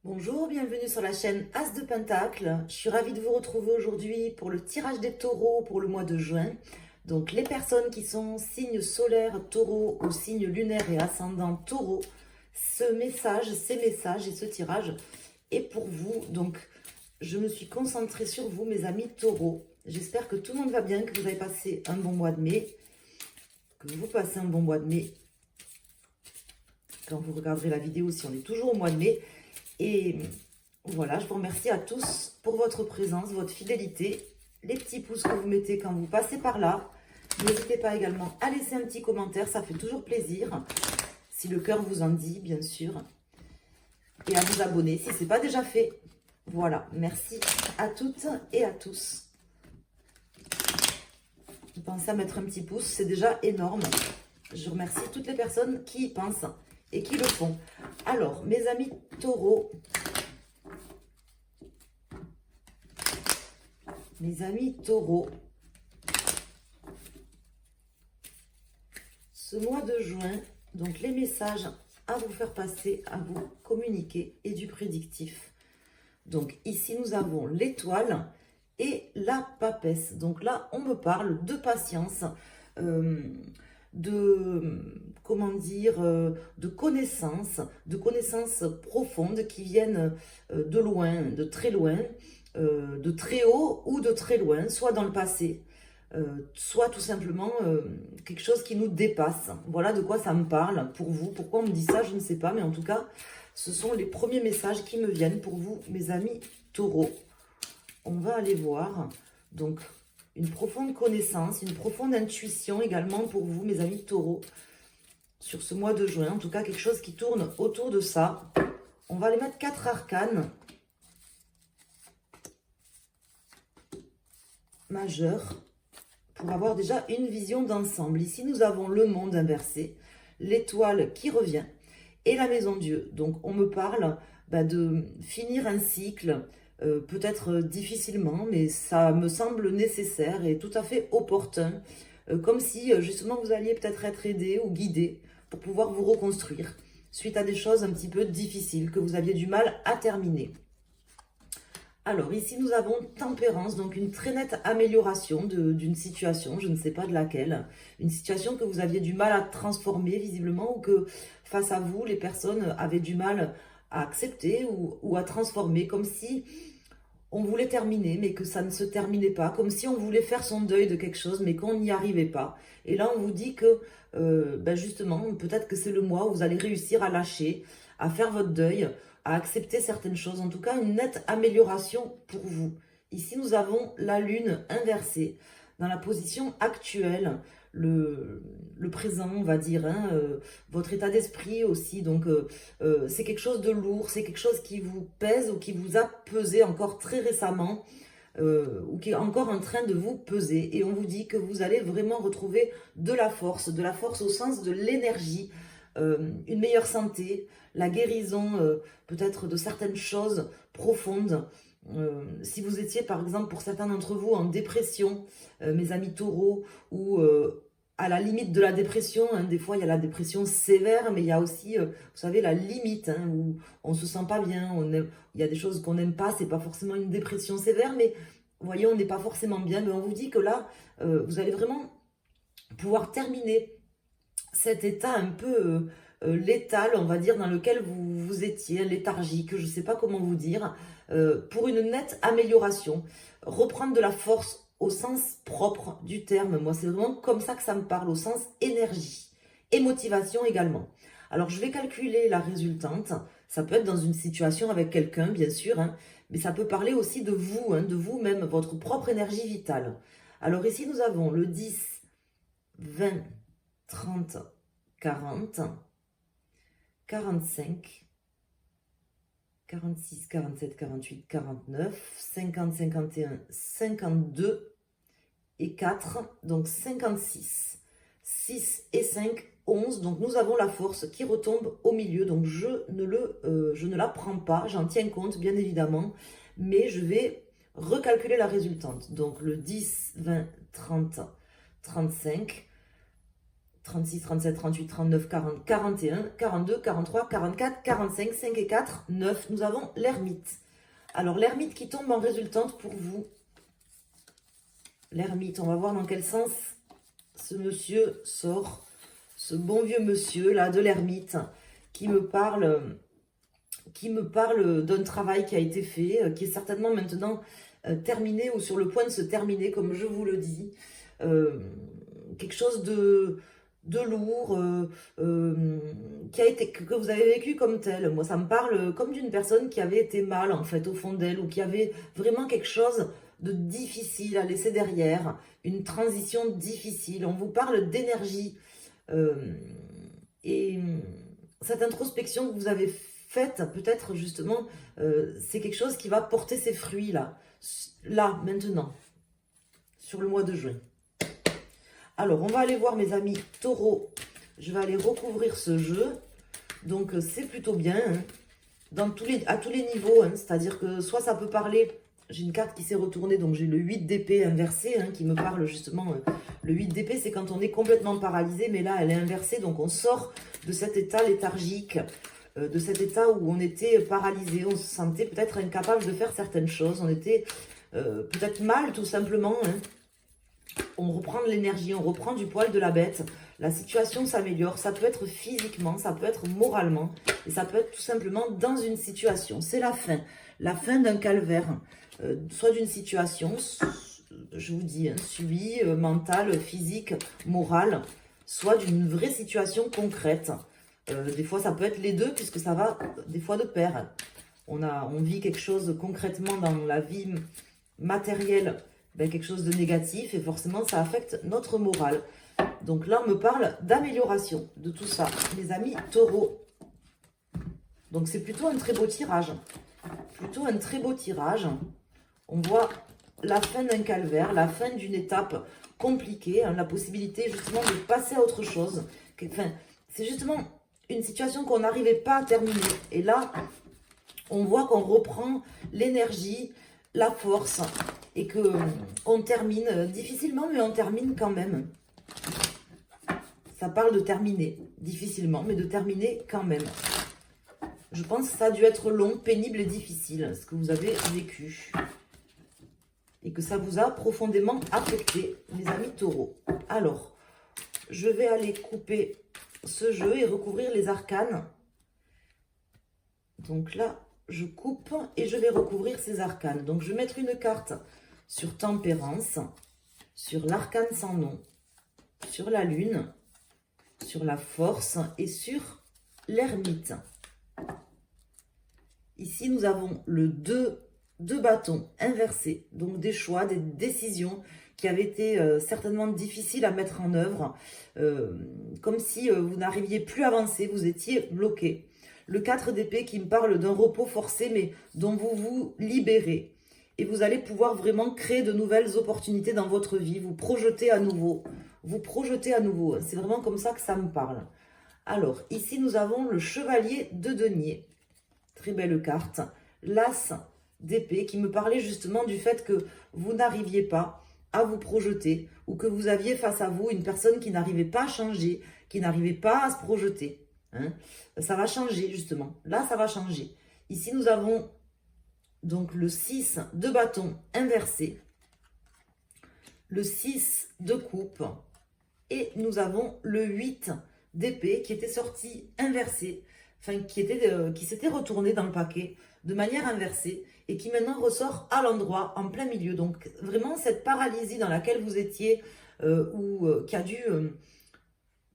Bonjour, bienvenue sur la chaîne As de Pentacle. Je suis ravie de vous retrouver aujourd'hui pour le tirage des taureaux pour le mois de juin. Donc les personnes qui sont signe solaire taureau ou signe lunaire et ascendant taureau, ces messages et ce tirage est pour vous. Donc je me suis concentrée sur vous, mes amis taureaux. J'espère que tout le monde va bien, que vous avez passé un bon mois de mai, que vous passez un bon mois de mai. Quand vous regarderez la vidéo, si on est toujours au mois de mai. Et voilà, je vous remercie à tous pour votre présence, votre fidélité, les petits pouces que vous mettez quand vous passez par là. N'hésitez pas également à laisser un petit commentaire, ça fait toujours plaisir. Si le cœur vous en dit, bien sûr. Et à vous abonner si ce n'est pas déjà fait. Voilà, merci à toutes et à tous. Pensez à mettre un petit pouce, c'est déjà énorme. Je remercie toutes les personnes qui y pensent et qui le font. Alors, mes amis taureaux, ce mois de juin, donc les messages à vous faire passer, à vous communiquer et du prédictif. Donc ici, nous avons l'étoile et la papesse. Donc là, on me parle de patience, comment dire, de connaissances profondes qui viennent de loin, de très loin, de très haut ou de très loin, soit dans le passé, soit tout simplement quelque chose qui nous dépasse. Voilà de quoi ça me parle pour vous. Pourquoi on me dit ça, je ne sais pas, mais en tout cas, ce sont les premiers messages qui me viennent pour vous, mes amis taureaux. On va aller voir, donc, une profonde connaissance, une profonde intuition également pour vous, mes amis taureaux, sur ce mois de juin. En tout cas, quelque chose qui tourne autour de ça. On va aller mettre 4 arcanes majeurs pour avoir déjà une vision d'ensemble. Ici, nous avons le monde inversé, l'étoile qui revient et la maison Dieu. Donc, on me parle de finir un cycle, peut-être difficilement, mais ça me semble nécessaire et tout à fait opportun. Comme si, justement, vous alliez peut-être être aidé ou guidé pour pouvoir vous reconstruire suite à des choses un petit peu difficiles que vous aviez du mal à terminer. Alors, ici, nous avons tempérance, donc une très nette amélioration d'une situation, je ne sais pas de laquelle. Une situation que vous aviez du mal à transformer, visiblement, ou que, face à vous, les personnes avaient du mal à accepter ou à transformer, comme si on voulait terminer, mais que ça ne se terminait pas, comme si on voulait faire son deuil de quelque chose, mais qu'on n'y arrivait pas. Et là, on vous dit que, justement, peut-être que c'est le mois où vous allez réussir à lâcher, à faire votre deuil, à accepter certaines choses. En tout cas, une nette amélioration pour vous. Ici, nous avons la lune inversée dans la position actuelle, le présent, on va dire, hein, votre état d'esprit aussi. Donc, c'est quelque chose de lourd, c'est quelque chose qui vous pèse ou qui vous a pesé encore très récemment, ou qui est encore en train de vous peser. Et on vous dit que vous allez vraiment retrouver de la force au sens de l'énergie, une meilleure santé, la guérison peut-être de certaines choses profondes. Si vous étiez par exemple pour certains d'entre vous en dépression, mes amis taureaux, ou à la limite de la dépression, hein, des fois il y a la dépression sévère, mais il y a aussi, vous savez, la limite, hein, où on se sent pas bien, il y a des choses qu'on n'aime pas, c'est pas forcément une dépression sévère, mais vous voyez, on n'est pas forcément bien, mais on vous dit que là, vous allez vraiment pouvoir terminer cet état un peu létal, on va dire, dans lequel vous étiez, léthargique, je ne sais pas comment vous dire, pour une nette amélioration. Reprendre de la force au sens propre du terme. Moi, c'est vraiment comme ça que ça me parle, au sens énergie et motivation également. Alors, je vais calculer la résultante. Ça peut être dans une situation avec quelqu'un, bien sûr, hein, mais ça peut parler aussi de vous, hein, de vous-même, votre propre énergie vitale. Alors ici, nous avons le 10, 20, 30, 40, 45, 46, 47, 48, 49, 50, 51, 52 et 4, donc 56. 6 et 5, 11. Donc nous avons la force qui retombe au milieu. Donc je ne la prends pas, j'en tiens compte bien évidemment, mais je vais recalculer la résultante. Donc le 10, 20, 30, 35, 36, 37, 38, 39, 40, 41, 42, 43, 44, 45, 5 et 4, 9. Nous avons l'ermite. Alors, l'ermite qui tombe en résultante pour vous. L'ermite, on va voir dans quel sens ce monsieur sort. Ce bon vieux monsieur, là, de l'ermite, qui me parle d'un travail qui a été fait, qui est certainement maintenant terminé ou sur le point de se terminer, comme je vous le dis. Quelque chose de lourd, que vous avez vécu comme tel. Moi, ça me parle comme d'une personne qui avait été mal, en fait, au fond d'elle, ou qui avait vraiment quelque chose de difficile à laisser derrière, une transition difficile. On vous parle d'énergie. Et cette introspection que vous avez faite, peut-être justement, c'est quelque chose qui va porter ses fruits là, maintenant, sur le mois de juin. Alors, on va aller voir mes amis taureaux. Je vais aller recouvrir ce jeu. Donc, c'est plutôt bien, hein, à tous les niveaux. Hein, c'est-à-dire que soit ça peut parler... J'ai une carte qui s'est retournée, donc j'ai le 8 d'épée inversé, hein, qui me parle justement. Le 8 d'épée, c'est quand on est complètement paralysé, mais là, elle est inversée. Donc, on sort de cet état léthargique, de cet état où on était paralysé. On se sentait peut-être incapable de faire certaines choses. On était peut-être mal, tout simplement, hein. On reprend de l'énergie, on reprend du poil de la bête. La situation s'améliore. Ça peut être physiquement, ça peut être moralement. Et ça peut être tout simplement dans une situation. C'est la fin. La fin d'un calvaire. Soit d'une situation, je vous dis, hein, subie, mentale, physique, morale. Soit d'une vraie situation concrète. Des fois, ça peut être les deux, puisque ça va des fois de pair. On vit quelque chose concrètement dans la vie matérielle, quelque chose de négatif, et forcément ça affecte notre morale. Donc là on me parle d'amélioration de tout ça, les amis taureaux. Donc c'est plutôt un très beau tirage, on voit la fin d'un calvaire, la fin d'une étape compliquée, hein, la possibilité justement de passer à autre chose. Enfin, c'est justement une situation qu'on n'arrivait pas à terminer, et là on voit qu'on reprend l'énergie, la force, et que on termine difficilement, mais on termine quand même. Ça parle de terminer difficilement, mais de terminer quand même. Je pense que ça a dû être long, pénible et difficile, ce que vous avez vécu. Et que ça vous a profondément affecté, mes amis taureaux. Alors, je vais aller couper ce jeu et recouvrir les arcanes. Donc là, je coupe et je vais recouvrir ces arcanes. Donc, je vais mettre une carte sur Tempérance, sur l'arcane sans nom, sur la Lune, sur la Force et sur l'Ermite. Ici, nous avons le 2 de bâton inversé, donc des choix, des décisions qui avaient été certainement difficiles à mettre en œuvre, comme si vous n'arriviez plus à avancer, vous étiez bloqué. Le 4 d'épée qui me parle d'un repos forcé, mais dont vous vous libérez. Et vous allez pouvoir vraiment créer de nouvelles opportunités dans votre vie, vous projeter à nouveau. Vous projetez à nouveau. C'est vraiment comme ça que ça me parle. Alors, ici, nous avons le chevalier de denier. Très belle carte. L'as d'épée qui me parlait justement du fait que vous n'arriviez pas à vous projeter ou que vous aviez face à vous une personne qui n'arrivait pas à changer, qui n'arrivait pas à se projeter. Hein. Ça va changer justement. Là, ça va changer. Ici, nous avons donc le 6 de bâton inversé, le 6 de coupe et nous avons le 8 d'épée qui était sorti inversé, enfin qui s'était retourné dans le paquet de manière inversée et qui maintenant ressort à l'endroit, en plein milieu. Donc vraiment cette paralysie dans laquelle vous étiez qui a dû...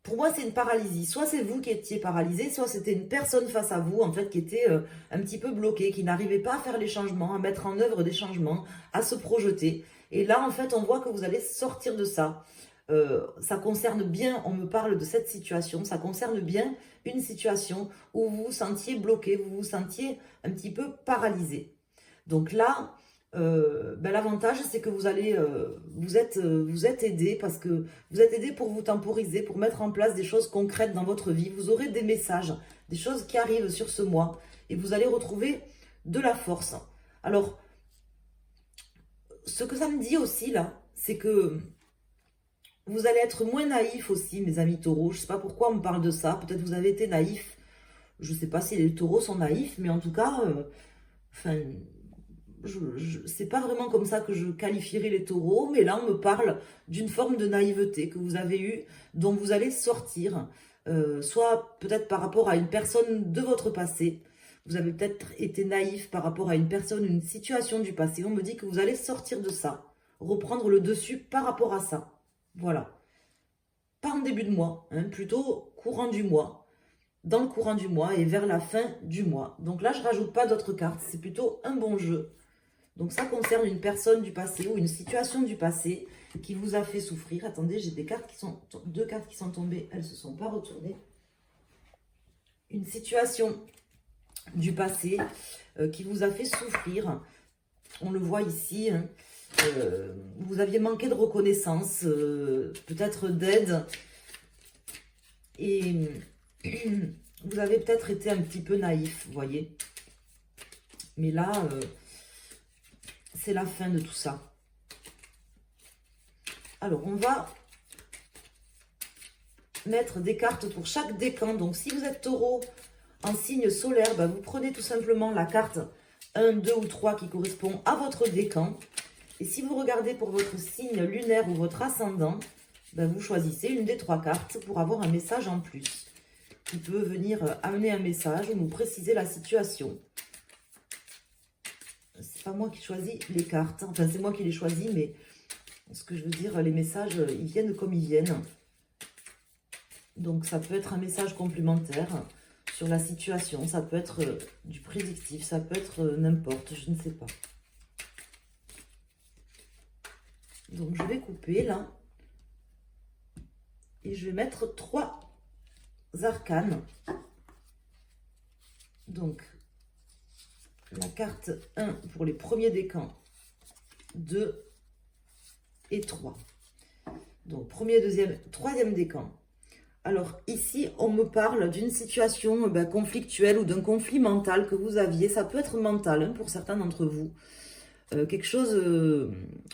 pour moi, c'est une paralysie. Soit c'est vous qui étiez paralysé, soit c'était une personne face à vous, en fait, qui était un petit peu bloquée, qui n'arrivait pas à faire les changements, à mettre en œuvre des changements, à se projeter. Et là, en fait, on voit que vous allez sortir de ça. Ça concerne bien, on me parle de cette situation, ça concerne bien une situation où vous vous sentiez bloqué, vous vous sentiez un petit peu paralysé. Donc là... l'avantage c'est que vous êtes aidé parce que vous êtes aidé pour vous temporiser, pour mettre en place des choses concrètes dans votre vie. Vous aurez des messages, des choses qui arrivent sur ce mois et vous allez retrouver de la force. Alors, ce que ça me dit aussi là, c'est que Vous allez être moins naïf aussi, mes amis taureaux. Je ne sais pas pourquoi on me parle de ça. Peut-être vous avez été naïf. Je ne sais pas si les taureaux sont naïfs, mais en tout cas, enfin, c'est pas vraiment comme ça que je qualifierais les taureaux, mais là on me parle d'une forme de naïveté que vous avez eue, dont vous allez sortir, soit peut-être par rapport à une personne de votre passé. Vous avez peut-être été naïf par rapport à une personne, une situation du passé. On me dit que vous allez sortir de ça, reprendre le dessus par rapport à ça. Voilà. Pas en début de mois, hein, plutôt courant du mois. Dans le courant du mois et vers la fin du mois. Donc là, je ne rajoute pas d'autres cartes. C'est plutôt un bon jeu. Donc ça concerne une personne du passé ou une situation du passé qui vous a fait souffrir. Attendez, j'ai deux cartes qui sont tombées. Elles ne se sont pas retournées. Une situation du passé qui vous a fait souffrir. On le voit ici. Hein. Vous aviez manqué de reconnaissance, peut-être d'aide. Et vous avez peut-être été un petit peu naïf, vous voyez. Mais là, c'est la fin de tout ça. Alors, on va mettre des cartes pour chaque décan. Donc, si vous êtes taureau en signe solaire, ben, vous prenez tout simplement la carte 1, 2 ou 3 qui correspond à votre décan. Et si vous regardez pour votre signe lunaire ou votre ascendant, ben, vous choisissez une des 3 cartes pour avoir un message en plus qui peut venir amener un message ou nous préciser la situation. C'est pas moi qui choisis les cartes, enfin c'est moi qui les choisis, mais ce que je veux dire, les messages, ils viennent comme ils viennent. Donc ça peut être un message complémentaire sur la situation, ça peut être du prédictif, ça peut être n'importe, je ne sais pas. Donc je vais couper là, et je vais mettre 3 arcanes. Donc la carte 1 pour les premiers décans, 2 et 3. Donc premier, deuxième, troisième décan. Alors ici on me parle d'une situation conflictuelle ou d'un conflit mental que vous aviez. Ça peut être mental hein, pour certains d'entre vous. Quelque chose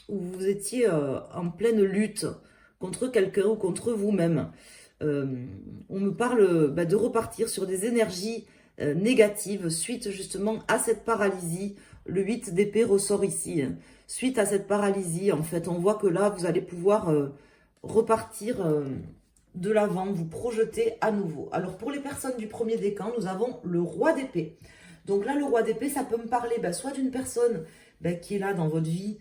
où vous étiez en pleine lutte contre quelqu'un ou contre vous-même. On me parle de repartir sur des énergies négatives suite justement à cette paralysie. Le 8 d'épée ressort ici. Hein. Suite à cette paralysie, en fait, on voit que là, vous allez pouvoir repartir de l'avant, vous projeter à nouveau. Alors, pour les personnes du premier décan, nous avons le roi d'épée. Donc là, le roi d'épée, ça peut me parler soit d'une personne qui est là dans votre vie,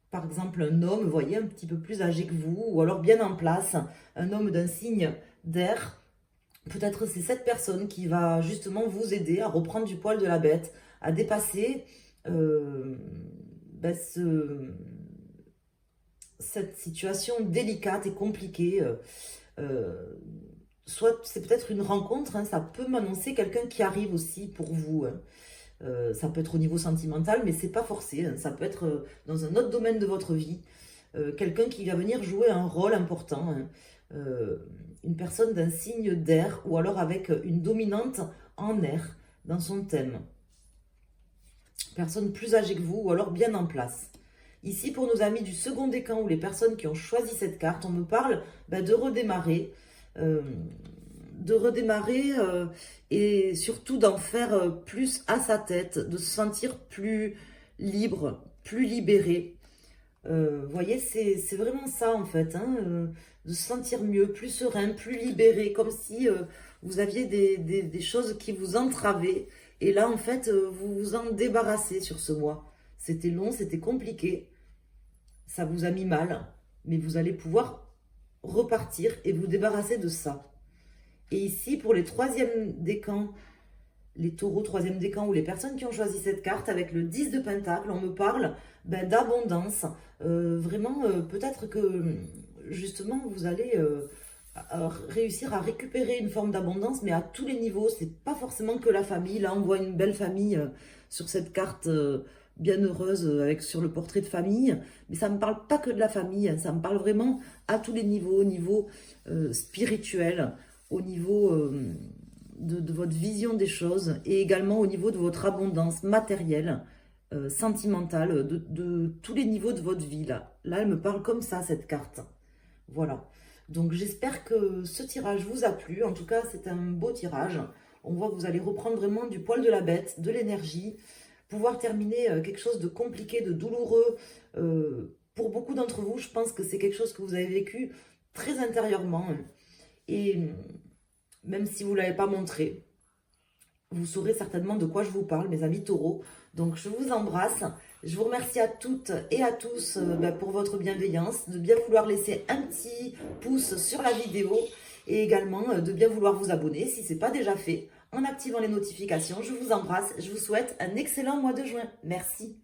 par exemple un homme, vous voyez, un petit peu plus âgé que vous, ou alors bien en place, un homme d'un signe d'air. Peut-être c'est cette personne qui va justement vous aider à reprendre du poil de la bête, à dépasser cette situation délicate et compliquée. Soit c'est peut-être une rencontre, hein, ça peut m'annoncer quelqu'un qui arrive aussi pour vous. Hein. Ça peut être au niveau sentimental, mais c'est pas forcé. Hein. Ça peut être dans un autre domaine de votre vie. Quelqu'un qui va venir jouer un rôle important. Hein. Une personne d'un signe d'air ou alors avec une dominante en air dans son thème. Personne plus âgée que vous ou alors bien en place. Ici, pour nos amis du second décan ou les personnes qui ont choisi cette carte, on me parle de redémarrer. Et surtout d'en faire plus à sa tête, de se sentir plus libre, plus libéré. Vous voyez, c'est vraiment ça en fait, hein, de se sentir mieux, plus serein, plus libéré, comme si vous aviez des choses qui vous entravaient. Et là, en fait, vous vous en débarrassez sur ce mois. C'était long, c'était compliqué, ça vous a mis mal, mais vous allez pouvoir repartir et vous débarrasser de ça. Et ici, pour les troisièmes décans, les taureaux troisième décan ou les personnes qui ont choisi cette carte, avec le 10 de Pentacle, on me parle d'abondance. Vraiment, peut-être que justement, vous allez réussir à récupérer une forme d'abondance, mais à tous les niveaux. C'est pas forcément que la famille. Là, on voit une belle famille sur cette carte bien heureuse sur le portrait de famille. Mais ça ne me parle pas que de la famille. Hein, ça me parle vraiment à tous les niveaux, au niveau spirituel, au niveau de votre vision des choses et également au niveau de votre abondance matérielle, sentimentale de tous les niveaux de votre vie. Là, elle me parle comme ça, cette carte. Voilà. Donc, j'espère que ce tirage vous a plu. En tout cas, c'est un beau tirage. On voit que vous allez reprendre vraiment du poil de la bête, de l'énergie, pouvoir terminer quelque chose de compliqué, de douloureux. Pour beaucoup d'entre vous, je pense que c'est quelque chose que vous avez vécu très intérieurement. Et même si vous ne l'avez pas montré, vous saurez certainement de quoi je vous parle, mes amis taureaux. Donc, je vous embrasse. Je vous remercie à toutes et à tous pour votre bienveillance, de bien vouloir laisser un petit pouce sur la vidéo et également de bien vouloir vous abonner si ce n'est pas déjà fait en activant les notifications. Je vous embrasse. Je vous souhaite un excellent mois de juin. Merci.